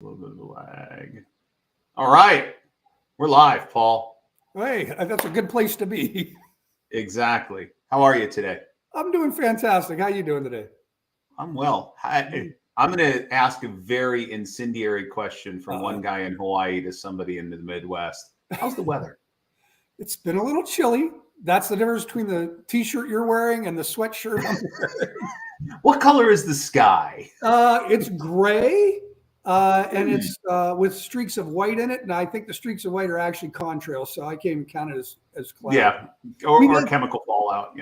A little bit of a lag. All right. We're live, Paul. Hey, that's a good place to be. Exactly. How are you today? I'm doing fantastic. How you doing today? I'm well. I'm going to ask a very incendiary question from one Uh-oh. guy in Hawaii to somebody in the Midwest. How's the weather? It's been a little chilly. That's the difference between the t-shirt you're wearing and the sweatshirt I'm wearing. What color is the sky? It's gray, and it's with streaks of white in it. And I think the streaks of white are actually contrails, so I can't even count it as cloud. Yeah, or chemical fallout.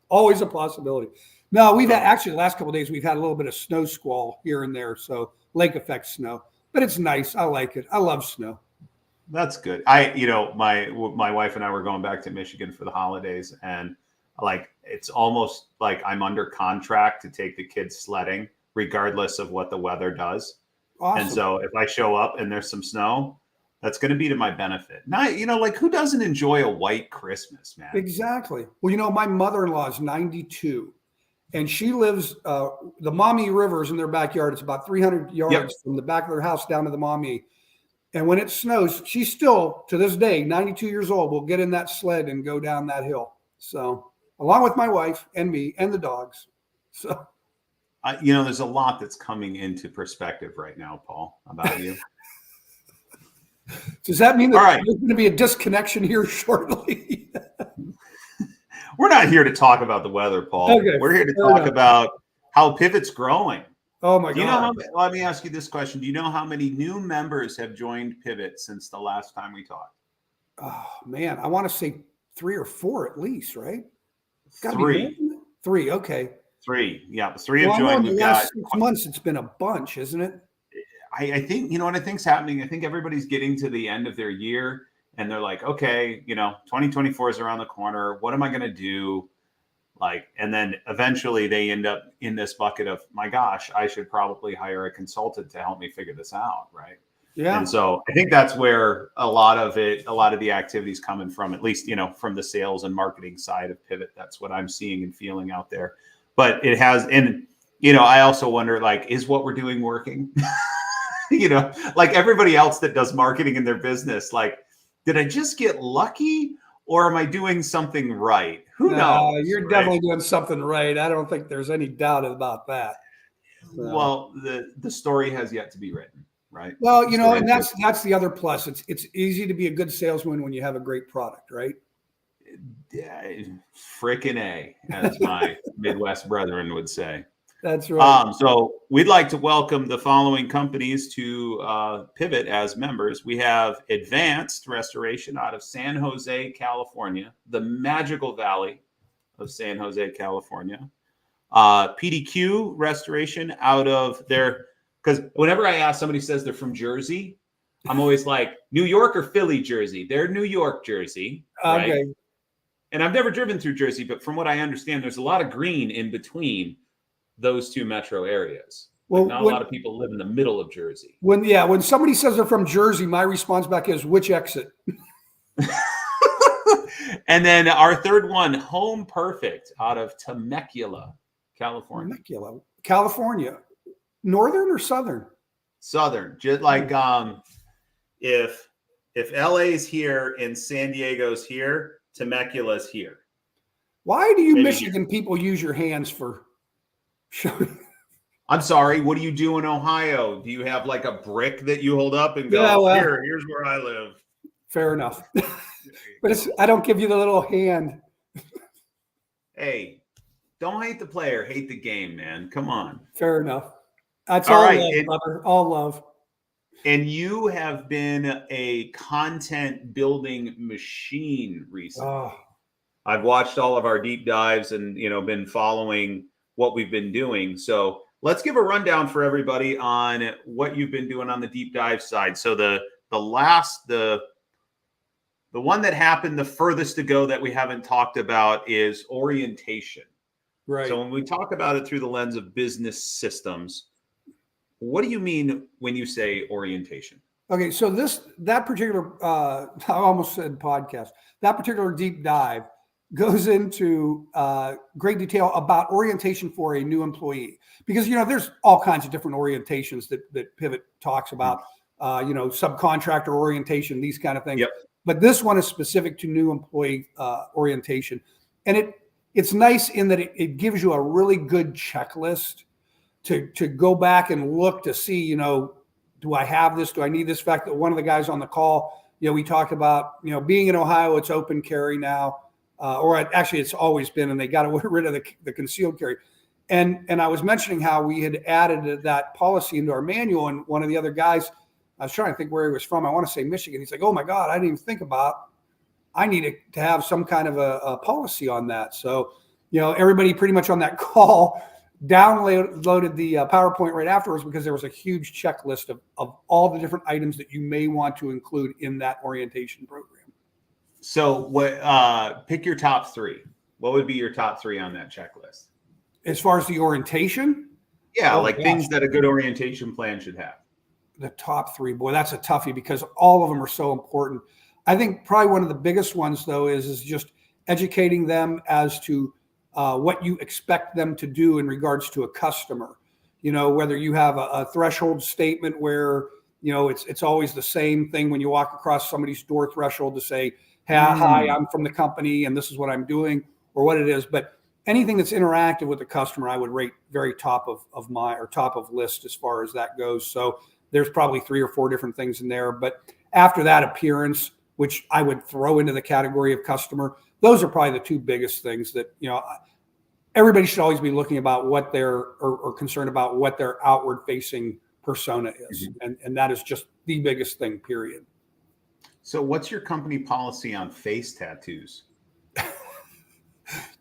Always a possibility. No, we've had actually the last couple of days we've had a little bit of snow squall here and there, so lake effect snow. But it's nice. I like it. I love snow. That's good. My wife and I were going back to Michigan for the holidays, and it's almost like I'm under contract to take the kids sledding, regardless of what the weather does. Awesome. And so if I show up and there's some snow, that's going to be to my benefit. Not, who doesn't enjoy a white Christmas, man? Exactly. Well, my mother-in-law is 92, and she lives the Maumee River is in their backyard. It's about 300 yards from the back of their house down to the Maumee. And when it snows, she's still, to this day, 92 years old, will get in that sled and go down that hill. So, along with my wife and me and the dogs. So, there's a lot that's coming into perspective right now, Paul, about you. Does that mean that there's going to be a disconnection here shortly? We're not here to talk about the weather, Paul. Okay, we're here to talk about how Pivot's growing. Oh my God. Let me ask you this question. Do you know how many new members have joined Pivot since the last time we talked? Oh man, I want to say 3 or 4 at least, right? Three. 3, okay. 3, yeah. 3 have joined. In the last 6 months, it's been a bunch, isn't it? I think, what I think's happening, I think everybody's getting to the end of their year and they're like, okay, 2024 is around the corner. What am I going to do? And then eventually they end up in this bucket of, my gosh, I should probably hire a consultant to help me figure this out. Right. Yeah. And so I think that's where a lot of the activity is coming from, at least, from the sales and marketing side of Pivot. That's what I'm seeing and feeling out there. But it has, and, I also wonder, is what we're doing working? Like everybody else that does marketing in their business, did I just get lucky or am I doing something right? Who knows? You're definitely doing something right. I don't think there's any doubt about that. So. Well, the story has yet to be written, right? Well, and that's the other plus. It's easy to be a good salesman when you have a great product, right? Yeah, frickin' A, as my Midwest brethren would say. That's right. So we'd like to welcome the following companies to Pivot as members. We have Advanced Restoration out of San Jose, California, the magical valley of San Jose, California. PDQ Restoration out of there, because whenever I ask somebody says they're from Jersey, I'm always like, New York or Philly, Jersey? They're New York, Jersey. Right? Okay. And I've never driven through Jersey, but from what I understand, there's a lot of green in between those two metro areas. Well, not a lot of people live in the middle of Jersey. When somebody says they're from Jersey, my response back is, which exit? And then our third one, Home Perfect out of Temecula, California. Temecula, California. Northern or southern? Southern. Just like if LA's here and San Diego's here, Temecula's here. Why do you Michigan people use your hands for showing? I'm sorry. What do you do in Ohio? Do you have like a brick that you hold up and go, here's where I live? Fair enough. But I don't give you the little hand. Hey, don't hate the player, hate the game, man. Come on. Fair enough. That's all right, love, brother. All love. And you have been a content building machine recently. Oh. I've watched all of our deep dives and, been following what we've been doing. So let's give a rundown for everybody on what you've been doing on the deep dive side. So the one that happened the furthest to go that we haven't talked about is orientation. Right. So when we talk about it through the lens of business systems, what do you mean when you say orientation? Okay, so that particular, I almost said podcast, that particular deep dive goes into great detail about orientation for a new employee, because there's all kinds of different orientations that Pivot talks about. Subcontractor orientation, these kind of things. Yep. But this one is specific to new employee orientation, and it's nice in that it gives you a really good checklist to go back and look to see, do I have this? Do I need this? In fact, that one of the guys on the call, we talked about, being in Ohio, it's open carry now. Actually, it's always been, and they got rid of the concealed carry. And I was mentioning how we had added that policy into our manual, and one of the other guys, I was trying to think where he was from. I want to say Michigan. He's like, "Oh my God, I didn't even think about. I needed to have some kind of a policy on that." So, everybody pretty much on that call downloaded the PowerPoint right afterwards, because there was a huge checklist of all the different items that you may want to include in that orientation program. So pick your top 3. What would be your top 3 on that checklist? As far as the orientation? Yeah, things that a good orientation plan should have. The top 3, boy, that's a toughie, because all of them are so important. I think probably one of the biggest ones, though, is just educating them as to what you expect them to do in regards to a customer. Whether you have a threshold statement where, it's always the same thing when you walk across somebody's door threshold to say, hi, I'm from the company and this is what I'm doing, or what it is. But anything that's interactive with the customer, I would rate very top of my, or top of list as far as that goes. So there's probably 3 or 4 different things in there. But after that, appearance, which I would throw into the category of customer, those are probably the 2 biggest things that, everybody should always be looking about what they're, or concerned about what their outward facing persona is. And that is just the biggest thing, period. So what's your company policy on face tattoos?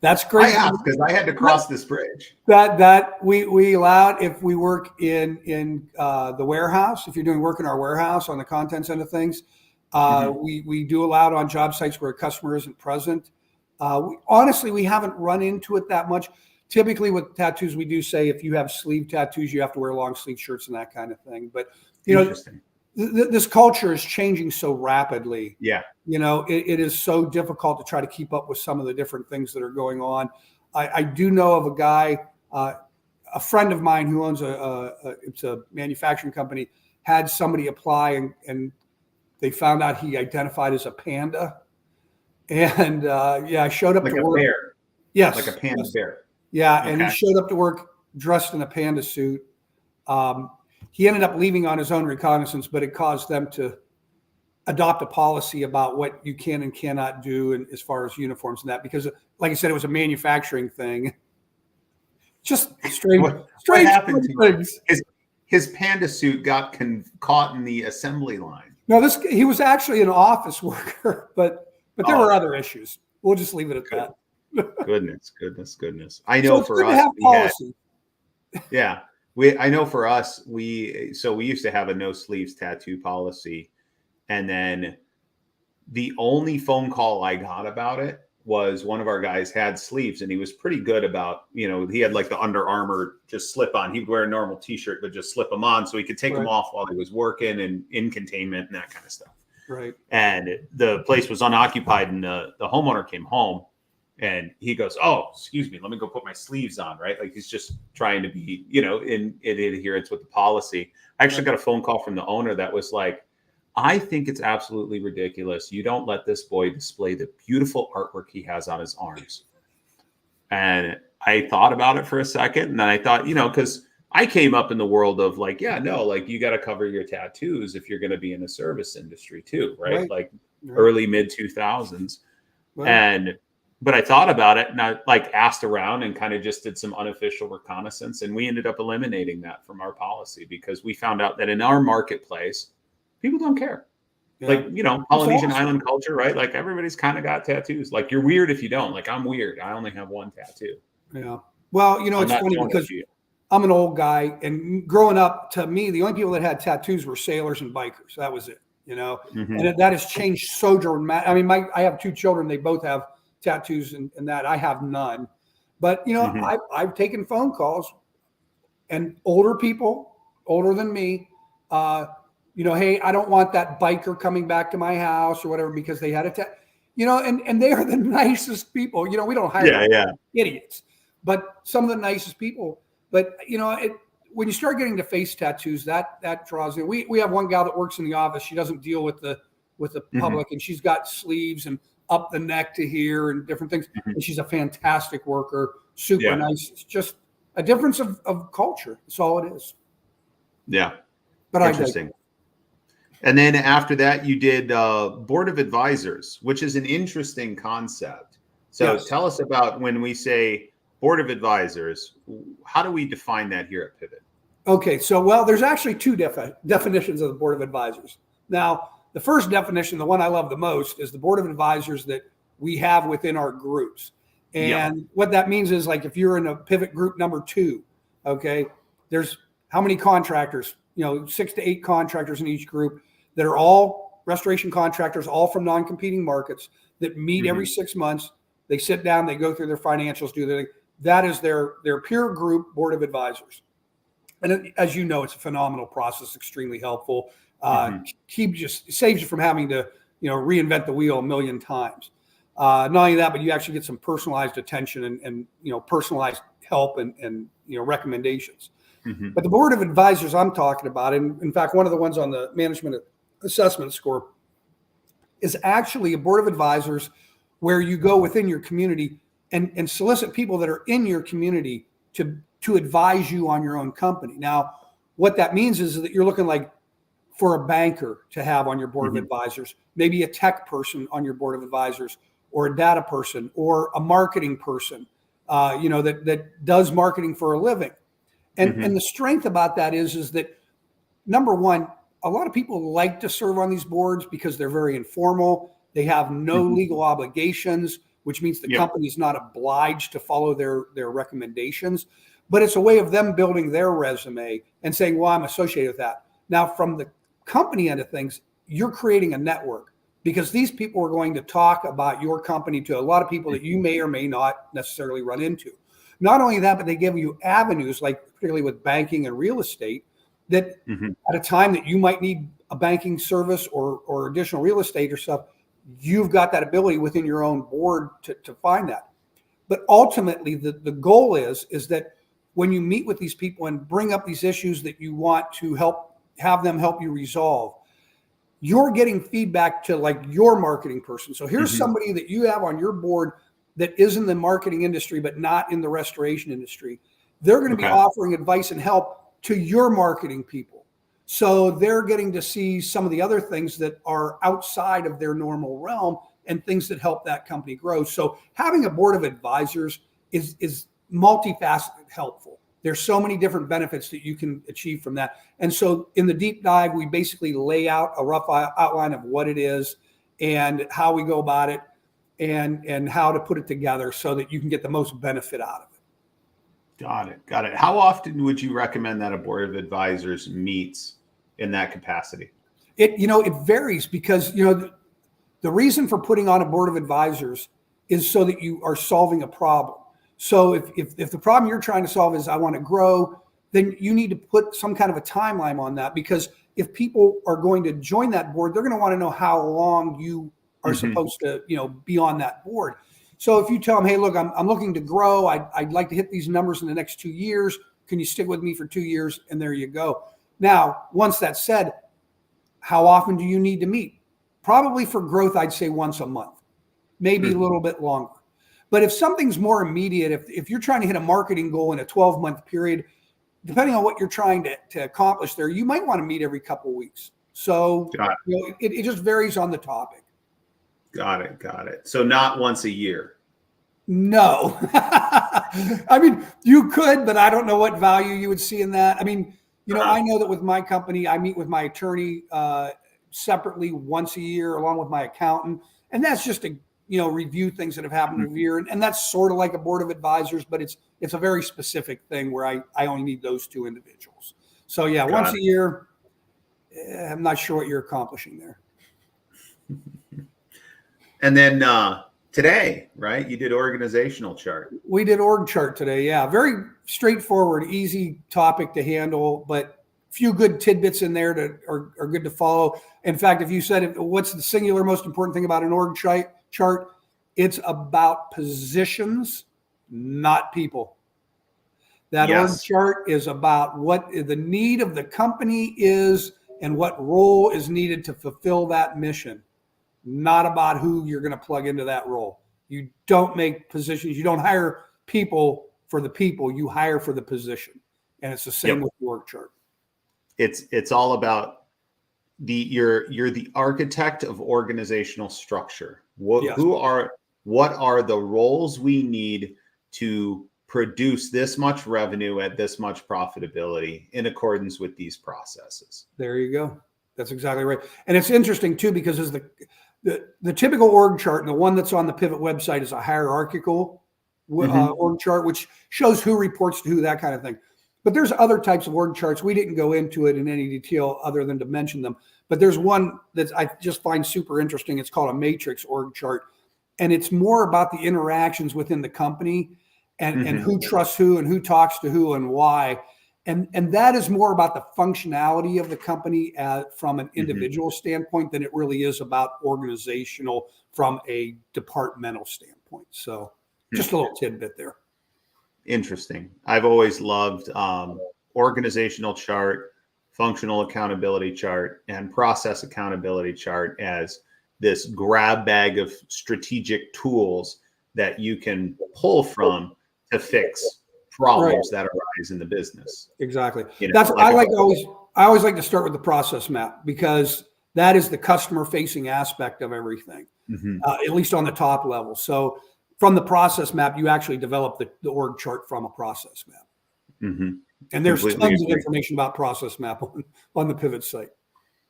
That's great. I asked because I had to cross this bridge. That we allowed if we work in the warehouse. If you're doing work in our warehouse on the contents end of things, we do allow it on job sites where a customer isn't present. Honestly, we haven't run into it that much. Typically with tattoos, we do say if you have sleeve tattoos, you have to wear long sleeve shirts and that kind of thing. But this culture is changing so rapidly. Yeah. It is so difficult to try to keep up with some of the different things that are going on. I do know of a guy, a friend of mine who owns it's a manufacturing company, had somebody apply and they found out he identified as a panda. And I showed up like to a work. Bear. Yes. Like a panda bear. Yeah. Okay. And he showed up to work dressed in a panda suit. He ended up leaving on his own reconnaissance, but it caused them to adopt a policy about what you can and cannot do, and as far as uniforms and that, because like I said, it was a manufacturing thing. Just strange. What happened to him? His panda suit got caught in the assembly line. No, he was actually an office worker, but there were other issues. We'll just leave it at that. Goodness. I know for us, I know for us, we used to have a no sleeves tattoo policy. And then the only phone call I got about it was one of our guys had sleeves, and he was pretty good about, he had like the Under Armour just slip on. He'd wear a normal t-shirt, but just slip them on so he could take them off while he was working and in containment and that kind of stuff. Right. And the place was unoccupied, and the homeowner came home. And he goes, "Oh, excuse me, let me go put my sleeves on," right? Like he's just trying to be, in adherence with the policy. I actually got a phone call from the owner that was like, "I think it's absolutely ridiculous. You don't let this boy display the beautiful artwork he has on his arms." And I thought about it for a second, and then I thought, because I came up in the world of you got to cover your tattoos if you're going to be in the service industry too, right? Early mid 2000s, But I thought about it, and I asked around and kind of just did some unofficial reconnaissance, and we ended up eliminating that from our policy because we found out that in our marketplace, people don't care. Yeah. Polynesian island culture, right? Like everybody's kind of got tattoos. Like you're weird if you don't. Like I'm weird. I only have one tattoo. Yeah. Well, it's funny because I'm an old guy, and growing up, to me, the only people that had tattoos were sailors and bikers. That was it. And that has changed so dramatically. I mean, I have 2 children. They both have tattoos and that. I have none, but I've taken phone calls, and older people, older than me, hey, I don't want that biker coming back to my house or whatever because they had a tattoo. and they are the nicest people. We don't hire idiots, but some of the nicest people. But when you start getting to face tattoos, that draws in. We have one gal that works in the office. She doesn't deal with the public, and she's got sleeves and up the neck to here and different things. And she's a fantastic worker, super nice. It's just a difference of culture. That's all it is. Yeah. But interesting. And then after that, you did Board of Advisors, which is an interesting concept. So tell us about when we say Board of Advisors, how do we define that here at Pivot? Okay. So, there's actually two definitions of the Board of Advisors. Now, the first definition, the one I love the most, is the Board of Advisors that we have within our groups. And what that means is, like, if you're in a Pivot group number 2, okay, there's how many contractors? 6 to 8 contractors in each group that are all restoration contractors, all from non-competing markets, that meet every 6 months. They sit down, they go through their financials, do their thing. That is their peer group Board of Advisors. And as you know, it's a phenomenal process, extremely helpful. Saves you from having to reinvent the wheel a million times. Not only that, but you actually get some personalized attention and personalized help and recommendations. But the Board of Advisors I'm talking about, and in fact, one of the ones on the management assessment score, is actually a Board of Advisors where you go within your community and solicit people that are in your community to advise you on your own company. Now, what that means is that you're looking like for a banker to have on your Board of Advisors, maybe a tech person on your Board of Advisors, or a data person, or a marketing person, that does marketing for a living. And the strength about that is that, number one, a lot of people like to serve on these boards because they're very informal. They have no legal obligations, which means the company is not obliged to follow their recommendations. But it's a way of them building their resume and saying, well, I'm associated with that. Now, from the company end of things, you're creating a network, because these people are going to talk about your company to a lot of people that you may or may not necessarily run into. Not only that, but they give you avenues, like particularly with banking and real estate, that at a time that you might need a banking service or additional real estate or stuff, you've got that ability within your own board to find that. But ultimately, the goal is that when you meet with these people and bring up these issues that you want to have them help you resolve, you're getting feedback to, like, your marketing person. So here's somebody that you have on your board that is in the marketing industry, but not in the restoration industry. They're going to be offering advice and help to your marketing people. So they're getting to see some of the other things that are outside of their normal realm and things that help that company grow. So having a Board of Advisors is multifaceted helpful. There's so many different benefits that you can achieve from that. And so in the deep dive, we basically lay out a rough outline of what it is and how we go about it and how to put it together so that you can get the most benefit out of it. Got it. How often would you recommend that a Board of Advisors meets in that capacity? It varies, because, the reason for putting on a Board of Advisors is so that you are solving a problem. So if the problem you're trying to solve is, I want to grow, then you need to put some kind of a timeline on that, because if people are going to join that board, they're going to want to know how long you are supposed to, be on that board. So if you tell them, hey, look, I'm looking to grow. I'd like to hit these numbers in the next 2 years. Can you stick with me for 2 years? And there you go. Now, once that's said, how often do you need to meet? Probably for growth, I'd say once a month, maybe a little bit longer. But if something's more immediate, if you're trying to hit a marketing goal in a 12-month period, depending on what you're trying to accomplish there, you might want to meet every couple of weeks. So it just varies on the topic. Got it. So not once a year. No. I mean, you could, but I don't know what value you would see in that. I mean, I know that with my company, I meet with my attorney separately once a year, along with my accountant. And that's just to, review things that have happened in a year. And that's sort of like a Board of Advisors, but it's a very specific thing where I only need those 2 individuals. So once a year, I'm not sure what you're accomplishing there. And then today, right? You did organizational chart. We did org chart today. Yeah. Very straightforward, easy topic to handle, but few good tidbits in there are good to follow. In fact, if you said, what's the singular most important thing about an org chart? chart, it's about positions, not people. That org chart is about what the need of the company is and what role is needed to fulfill that mission, not about who you're going to plug into that role. You don't make positions. You don't hire people for the people. You hire for the position. And it's the same with the org chart. It's all about you're the architect of organizational structure. What are the roles we need to produce this much revenue at this much profitability in accordance with these processes? There you go. That's exactly right. And it's interesting too, because as the typical org chart, and the one that's on the Pivot website, is a hierarchical org chart, which shows who reports to who, that kind of thing. But there's other types of org charts. We didn't go into it in any detail other than to mention them. But there's one that I just find super interesting. It's called a matrix org chart. And it's more about the interactions within the company and who trusts who and who talks to who and why. And that is more about the functionality of the company from an individual standpoint than it really is about organizational from a departmental standpoint. So just a little tidbit there. Interesting. I've always loved organizational chart, functional accountability chart, and process accountability chart as this grab bag of strategic tools that you can pull from to fix problems that arise in the business. Exactly. I always like to start with the process map, because that is the customer facing aspect of everything, at least on the top level. So from the process map, you actually develop the org chart from a process map. And there's tons of information about process map on the Pivot site.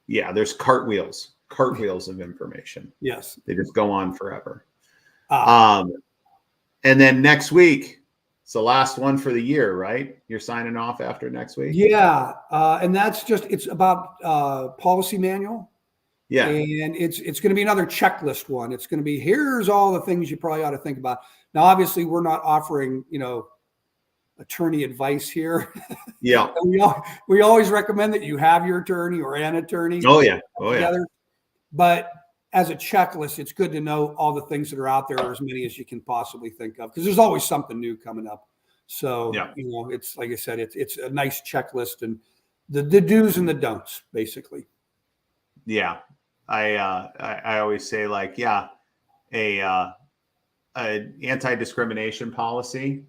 Yeah, there's cartwheels of information. Yes. They just go on forever. And then next week, it's the last one for the year, right? You're signing off after next week? Yeah. And it's about policy manual. Yeah. And it's going to be another checklist one. It's going to be, here's all the things you probably ought to think about. Now, obviously, we're not offering, attorney advice here. Yeah. we always recommend that you have your attorney or an attorney. Together. But as a checklist, it's good to know all the things that are out there, or as many as you can possibly think of, because there's always something new coming up. So, it's like I said, it's a nice checklist, and the do's and the don'ts, basically. Yeah. I always say, like, a anti-discrimination policy,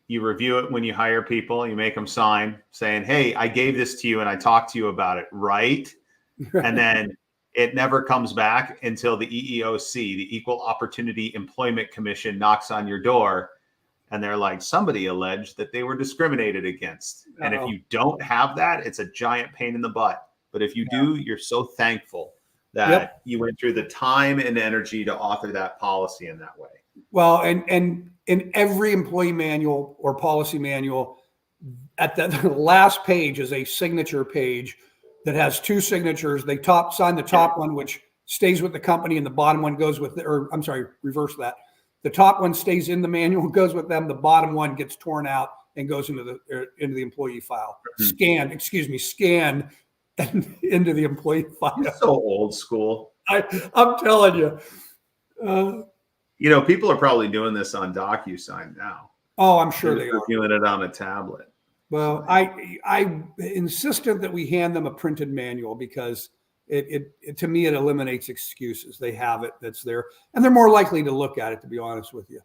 you review it when you hire people, you make them sign saying, hey, I gave this to you and I talked to you about it, right? And then it never comes back until the EEOC, the Equal Opportunity Employment Commission, knocks on your door and they're like, somebody alleged that they were discriminated against. And if you don't have that, it's a giant pain in the butt. But if you do, you're so thankful that you went through the time and energy to author that policy in that way. Well, and in every employee manual or policy manual, at the last page is a signature page that has two signatures. They sign the top one, which stays with the company, and the bottom one goes with reverse that. The top one stays in the manual, goes with them. The bottom one gets torn out and goes into the employee file. Scanned into the employee file. So old school. I'm telling you. People are probably doing this on DocuSign now. Oh, I'm sure they are doing it on a tablet. Well, I insisted that we hand them a printed manual, because it to me, it eliminates excuses. They have it, that's there, and they're more likely to look at it, to be honest with you.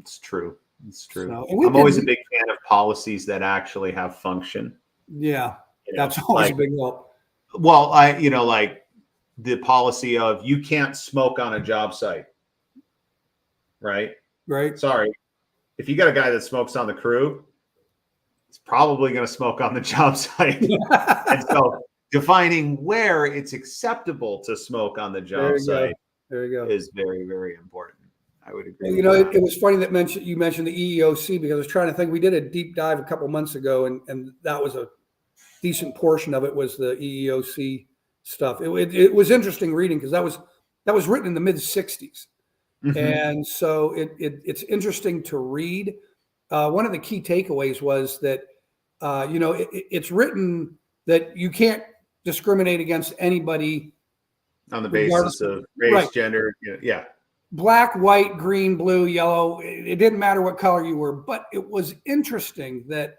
It's true. So, I'm always a big fan of policies that actually have function. Yeah. That's always a big help. Well, like the policy of you can't smoke on a job site. Right. Sorry. If you got a guy that smokes on the crew, he's probably going to smoke on the job site. And so defining where it's acceptable to smoke on the job site is very, very important. I would agree. It was funny that you mentioned the EEOC, because I was trying to think. We did a deep dive a couple months ago, and that was a decent portion of it was the EEOC stuff. It was interesting reading, because that was written in the mid 60s. And so it's interesting to read. One of the key takeaways was that, it's written that you can't discriminate against anybody On the regardless basis of race, right. gender. Yeah. Black, white, green, blue, yellow. It didn't matter what color you were. But it was interesting that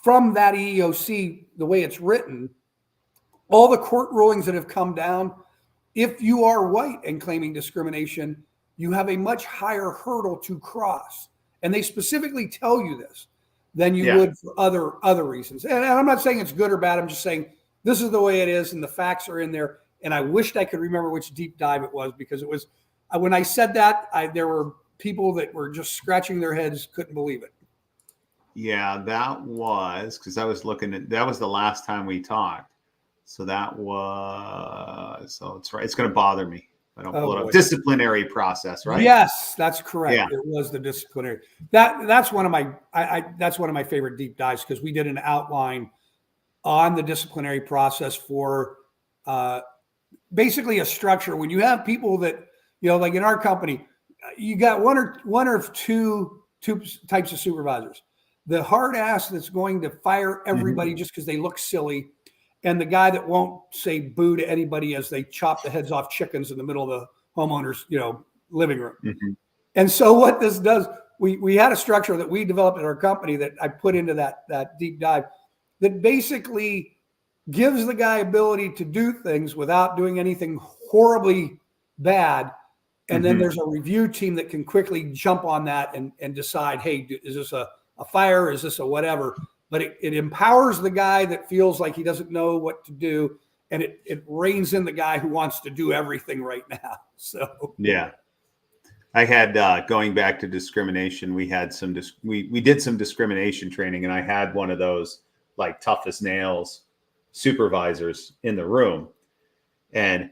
from that EEOC, the way it's written, all the court rulings that have come down, if you are white and claiming discrimination, you have a much higher hurdle to cross. And they specifically tell you this than you would for other reasons. And I'm not saying it's good or bad. I'm just saying this is the way it is, and the facts are in there. And I wished I could remember which deep dive it was, because it was, when I said that, there were people that were just scratching their heads, couldn't believe it. Yeah, that was, because I was looking at, that was the last time we talked. So that was, so it's right. It's going to bother me. I don't pull it up. Disciplinary process, right? Yes, that's correct. Yeah. It was the disciplinary. That's one of my that's one of my favorite deep dives, because we did an outline on the disciplinary process for basically a structure. When you have people that, like in our company, you got one or two types of supervisors. The hard ass that's going to fire everybody just because they look silly, and the guy that won't say boo to anybody as they chop the heads off chickens in the middle of the homeowner's, living room. And so what this does, we had a structure that we developed at our company that I put into that deep dive that basically gives the guy ability to do things without doing anything horribly bad. And then there's a review team that can quickly jump on that and decide, hey, is this a fire? Is this a whatever? But it empowers the guy that feels like he doesn't know what to do. And it reins in the guy who wants to do everything right now. So, yeah. I had, going back to discrimination, we had we did some discrimination training, and I had one of those like tough as nails supervisors in the room. And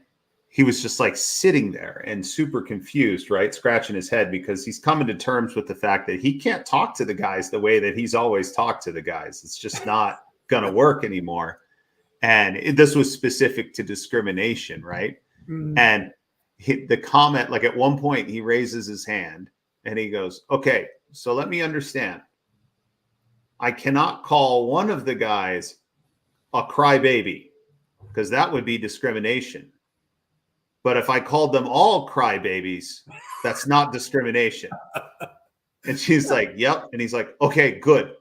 he was just like sitting there and super confused, right? Scratching his head, because he's coming to terms with the fact that he can't talk to the guys the way that he's always talked to the guys. It's just not going to work anymore. And this was specific to discrimination, right? And the comment, like at one point he raises his hand and he goes, okay, so let me understand. I cannot call one of the guys a crybaby, because that would be discrimination. But if I called them all crybabies, that's not discrimination. And she's like, yep. And he's like, okay, good.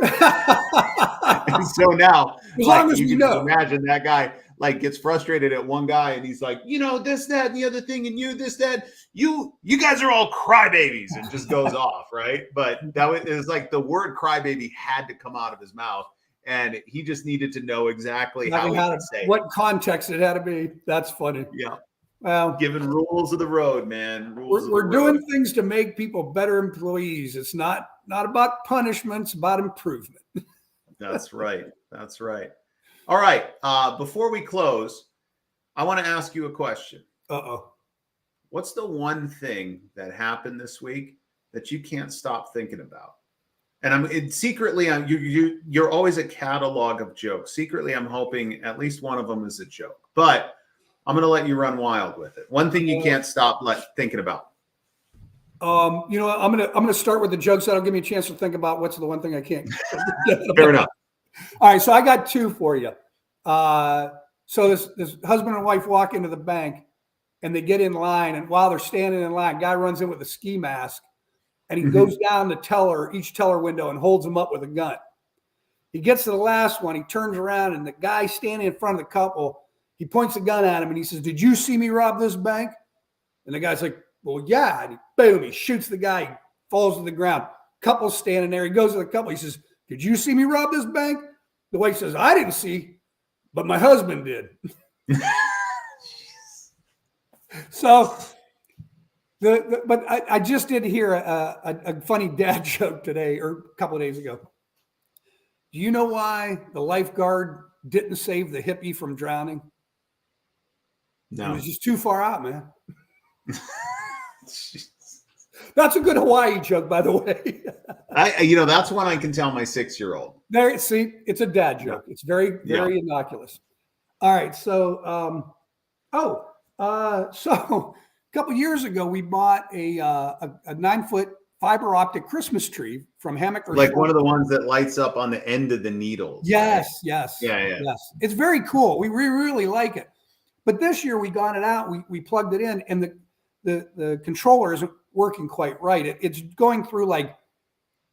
And so now, as long as you can imagine that guy like gets frustrated at one guy, and he's like, this, that, and the other thing, and this, that, you guys are all crybabies, and just goes off, right? But it was like the word crybaby had to come out of his mouth, and he just needed to know exactly how to say it. What context it had to be. That's funny. Yeah. Well, given rules of the road, man. We're doing things to make people better employees. It's not about punishments, about improvement. That's right. That's right. All right. Before we close, I want to ask you a question. What's the one thing that happened this week that you can't stop thinking about? And secretly, you're always a catalog of jokes. Secretly, I'm hoping at least one of them is a joke. But I'm going to let you run wild with it. One thing you can't stop thinking about. I'm going to start with the jokes. That'll give me a chance to think about what's the one thing I can't. Fair enough. All right, so I got two for you. So this husband and wife walk into the bank, and they get in line, and while they're standing in line, guy runs in with a ski mask, and he goes down each teller window and holds them up with a gun. He gets to the last one, he turns around, and the guy standing in front of the couple, he points a gun at him, and he says, "Did you see me rob this bank?" And the guy's like, "Well, yeah." And boom, he shoots the guy, he falls to the ground. Couple's standing there. He goes to the couple. He says, "Did you see me rob this bank?" The wife says, "I didn't see, but my husband did." So, but I just did hear a funny dad joke today, or a couple of days ago. Do you know why the lifeguard didn't save the hippie from drowning? No. It was just too far out, man. That's a good Hawaii joke, by the way. That's one I can tell my 6-year-old. There, see, it's a dad joke. It's very, very innocuous. All right, so, so a couple years ago, we bought a 9-foot fiber optic Christmas tree from Hammock. Like one of the ones that lights up on the end of the needles. Yes, right? yes. It's very cool. We really like it. But this year we got it out, we plugged it in, and the controller isn't working quite right. It's going through like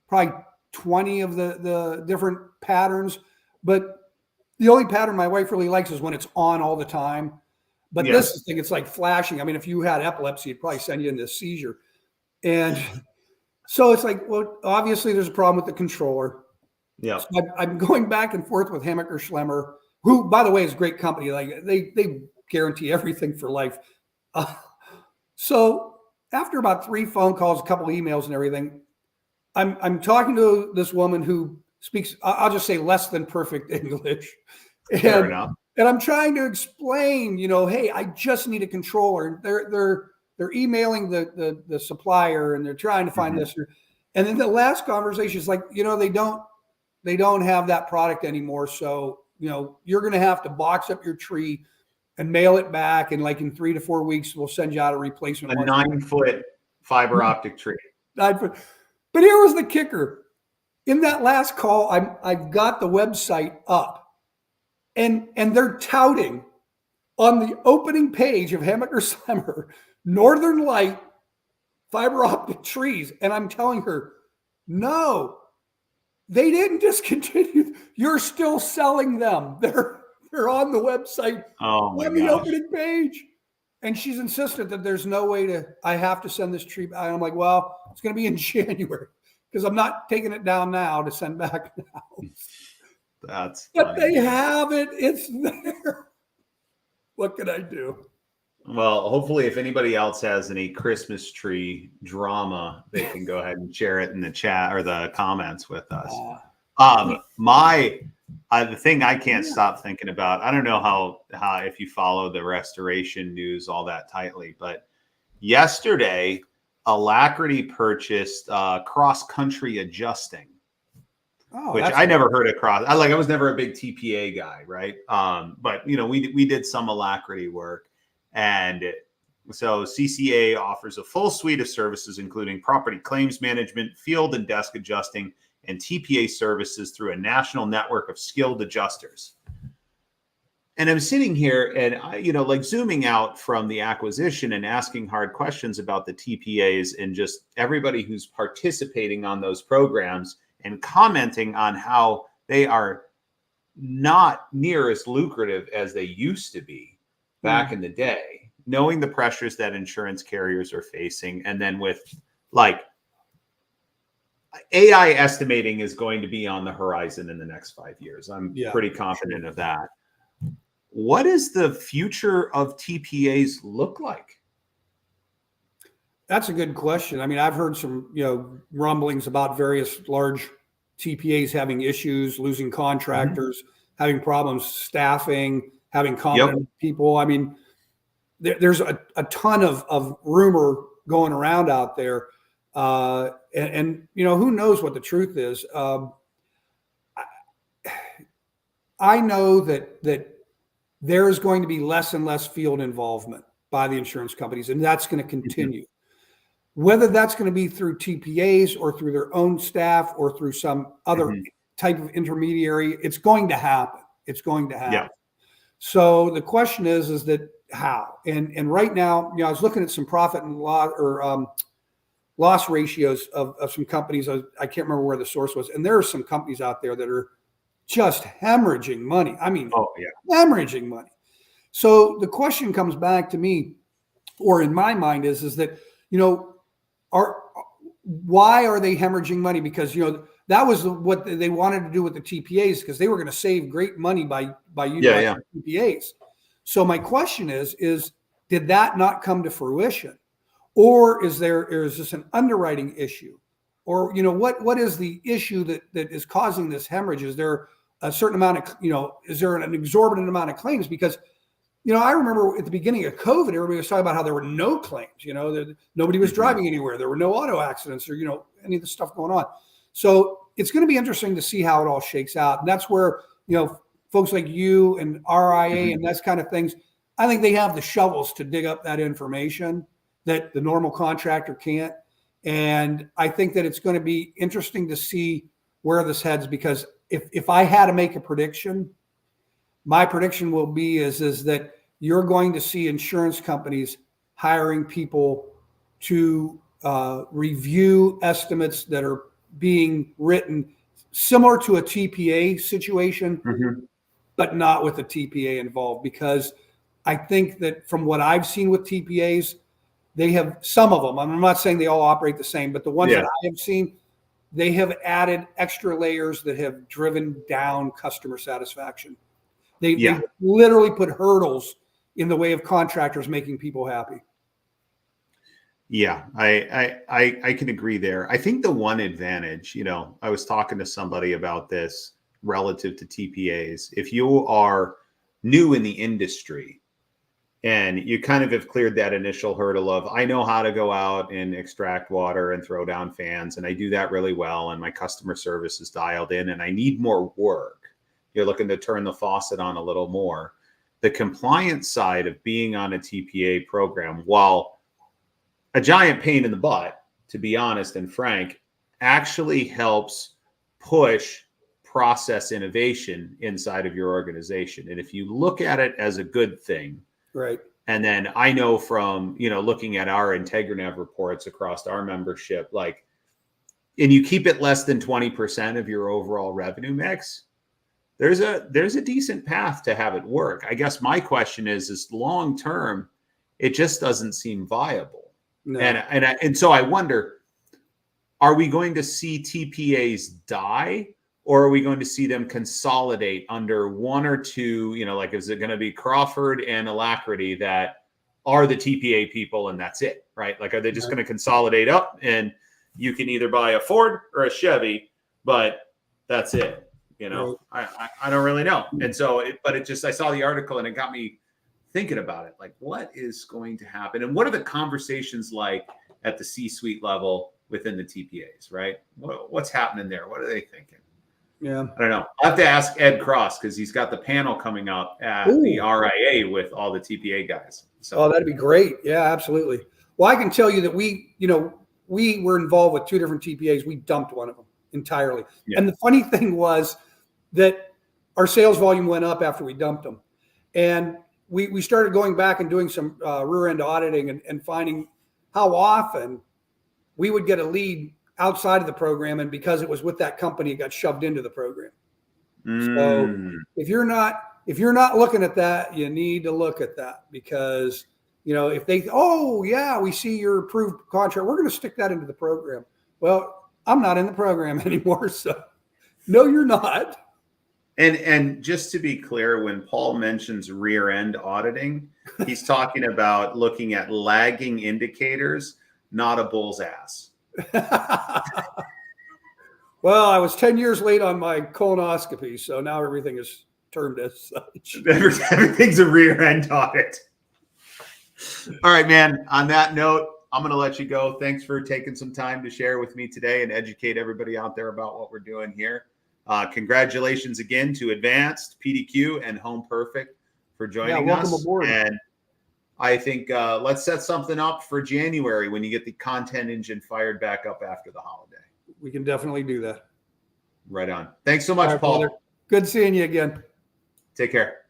probably 20 of the different patterns, but the only pattern my wife really likes is when it's on all the time. But this thing, it's like flashing. I mean, if you had epilepsy, it'd probably send you into a seizure. And so it's like, well, obviously there's a problem with the controller. Yeah. So I'm going back and forth with Hammaker Schlemmer, who, by the way, is a great company. Like they guarantee everything for life. So after about 3 phone calls, a couple of emails and everything, I'm talking to this woman who speaks, I'll just say, less than perfect English. Fair enough. And I'm trying to explain, hey, I just need a controller. They're emailing the supplier and they're trying to find this. And then the last conversation is like, they don't have that product anymore. So, you're going to have to box up your tree and mail it back. And like in 3 to 4 weeks, we'll send you out a replacement. A 9-foot fiber optic tree. 9 foot. But here was the kicker. In that last call, I've got the website up, and they're touting on the opening page of Hammaker Schlemmer, Northern Light fiber optic trees. And I'm telling her, no, they didn't discontinue. You're still selling them. They're on the website on the opening page. And she's insistent that there's no way I have to send this tree back. And I'm like, well, it's going to be in January because I'm not taking it down now to send back now. That's but funny. They have it. It's there. What can I do? Well, hopefully if anybody else has any Christmas tree drama, they can go ahead and share it in the chat or the comments with us. The thing I can't stop thinking about, I don't know how if you follow the restoration news all that tightly, but yesterday Alacrity purchased Cross Country Adjusting, which I never heard of cross. I was never a big TPA guy, right? But we did some Alacrity work, and so CCA offers a full suite of services, including property claims management, field and desk adjusting, and TPA services through a national network of skilled adjusters. And I'm sitting here and I, zooming out from the acquisition and asking hard questions about the TPAs and just everybody who's participating on those programs and commenting on how they are not near as lucrative as they used to be back in the day, knowing the pressures that insurance carriers are facing. And then with AI estimating is going to be on the horizon in the next 5 years. I'm pretty confident of that. What does the future of TPAs look like? That's a good question. I mean, I've heard some, rumblings about various large TPAs having issues, losing contractors, having problems staffing, having competent people. I mean, there's a ton of rumor going around out there. And who knows what the truth is. I know that there is going to be less and less field involvement by the insurance companies, and that's going to continue. Whether that's going to be through TPAs or through their own staff or through some other type of intermediary, it's going to happen. It's going to happen. Yeah. So the question is that how? And right now, I was looking at some profit and loss or loss ratios of some companies. I can't remember where the source was. And there are some companies out there that are just hemorrhaging money. I mean, hemorrhaging money. So the question comes back to me, or in my mind is that, why are they hemorrhaging money? Because, that was what they wanted to do with the TPAs, because they were going to save great money by utilizing TPAs. So my question is did that not come to fruition? Or is this an underwriting issue? Or, what is the issue that is causing this hemorrhage? Is there a certain amount of, is there an exorbitant amount of claims? Because, I remember at the beginning of COVID, everybody was talking about how there were no claims, nobody was driving anywhere. There were no auto accidents or, any of the stuff going on. So it's going to be interesting to see how it all shakes out. And that's where, folks like you and RIA and that's kind of things, I think they have the shovels to dig up that information that the normal contractor can't. And I think that it's going to be interesting to see where this heads, because if I had to make a prediction, my prediction will be is that, you're going to see insurance companies hiring people to review estimates that are being written similar to a TPA situation, but not with a TPA involved. Because I think that from what I've seen with TPAs, they have some of them, I'm not saying they all operate the same, but the ones that I have seen, they have added extra layers that have driven down customer satisfaction. They literally put hurdles in the way of contractors making people happy. Yeah, I can agree there. I think the one advantage, I was talking to somebody about this relative to TPAs. If you are new in the industry and you kind of have cleared that initial hurdle of, I know how to go out and extract water and throw down fans, and I do that really well, and my customer service is dialed in, and I need more work. You're looking to turn the faucet on a little more. The compliance side of being on a TPA program, while a giant pain in the butt, to be honest and frank, actually helps push process innovation inside of your organization. And if you look at it as a good thing, right. And then I know from, looking at our IntegraNav reports across our membership, and you keep it less than 20% of your overall revenue mix, there's a decent path to have it work. I guess my question is long term, it just doesn't seem viable. No. And so I wonder, are we going to see TPAs die, or are we going to see them consolidate under one or two, is it going to be Crawford and Alacrity that are the TPA people and that's it, right? Are they just going to consolidate up and you can either buy a Ford or a Chevy, but that's it? Right. I don't really know. And so, I saw the article and it got me thinking about it. What is going to happen? And what are the conversations like at the C-suite level within the TPAs, right? What's happening there? What are they thinking? Yeah. I don't know. I'll have to ask Ed Cross because he's got the panel coming up at the RIA with all the TPA guys. So. That'd be great. Yeah, absolutely. Well, I can tell you that we were involved with two different TPAs. We dumped one of them entirely. Yeah. And the funny thing was that our sales volume went up after we dumped them. And we started going back and doing some rear end auditing and finding how often we would get a lead outside of the program, and because it was with that company, it got shoved into the program. So if you're not looking at that, you need to look at that, because if they we see your approved contract, we're going to stick that into the program. Well, I'm not in the program anymore, so no, you're not. And just to be clear, when Paul mentions rear end auditing, he's talking about looking at lagging indicators, not a bull's ass. Well, I was 10 years late on my colonoscopy, so now everything is termed as such. Everything's a rear end audit. All right, man. On that note, I'm going to let you go. Thanks for taking some time to share with me today and educate everybody out there about what we're doing here. Congratulations again to Advanced, PDQ, and Home Perfect for joining us. Welcome aboard. And I think let's set something up for January when you get the content engine fired back up after the holiday. We can definitely do that. Right on. Thanks so much, Paul. Brother. Good seeing you again. Take care.